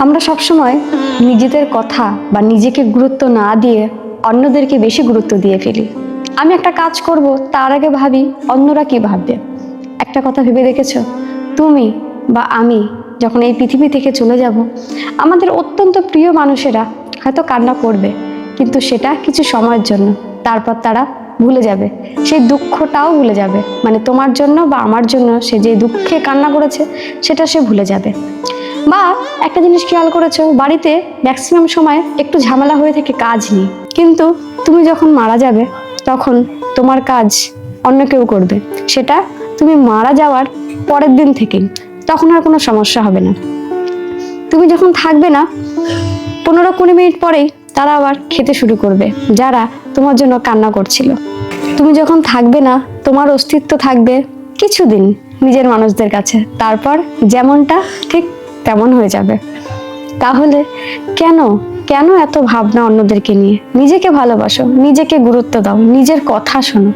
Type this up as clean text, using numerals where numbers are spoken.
আমরা সবসময় নিজেদের কথা বা নিজেকে গুরুত্ব না দিয়ে অন্যদেরকে বেশি গুরুত্ব দিয়ে ফেলি। আমি একটা কাজ করব তার আগে ভাবি অন্যরা কি ভাববে। একটা কথা ভেবে দেখেছো, তুমি বা আমি যখন এই পৃথিবী থেকে চলে যাব, আমাদের অত্যন্ত প্রিয় মানুষেরা হয়তো কান্না করবে, কিন্তু সেটা কিছু সময়ের জন্য। তারপর তারা ভুলে যাবে, সেই দুঃখটাও ভুলে যাবে। মানে তোমার জন্য বা আমার জন্য সে যে দুঃখে কান্না করেছে সেটা সে ভুলে যাবে। বা একটা জিনিস খেয়াল করেছো, বাড়িতে ম্যাক্সিমাম সময় একটু ঝামেলা হয়ে থাকে কাজ নিয়ে, কিন্তু তুমি যখন মারা যাবে তখন তোমার কাজ অন্য কেউ করবে, সেটা তুমি মারা যাওয়ার পরের দিন থেকেই। তখন আর কোনো সমস্যা হবে না। তুমি যখন থাকবে না, 15-20 মিনিট পরেই তারা আবার খেতে শুরু করবে যারা তোমার জন্য কান্না করছিল। তুমি যখন থাকবে না, তোমার অস্তিত্ব থাকবে কিছুদিন নিজের মানুষদের কাছে, তারপর যেমনটা ঠিক তেমন হয়ে যাবে। তাহলে কেন কেন এত ভাবনা অন্যদেরকে নিয়ে? নিজেকে ভালোবাসো, নিজেকে গুরুত্ব দাও, নিজের কথা শোনো।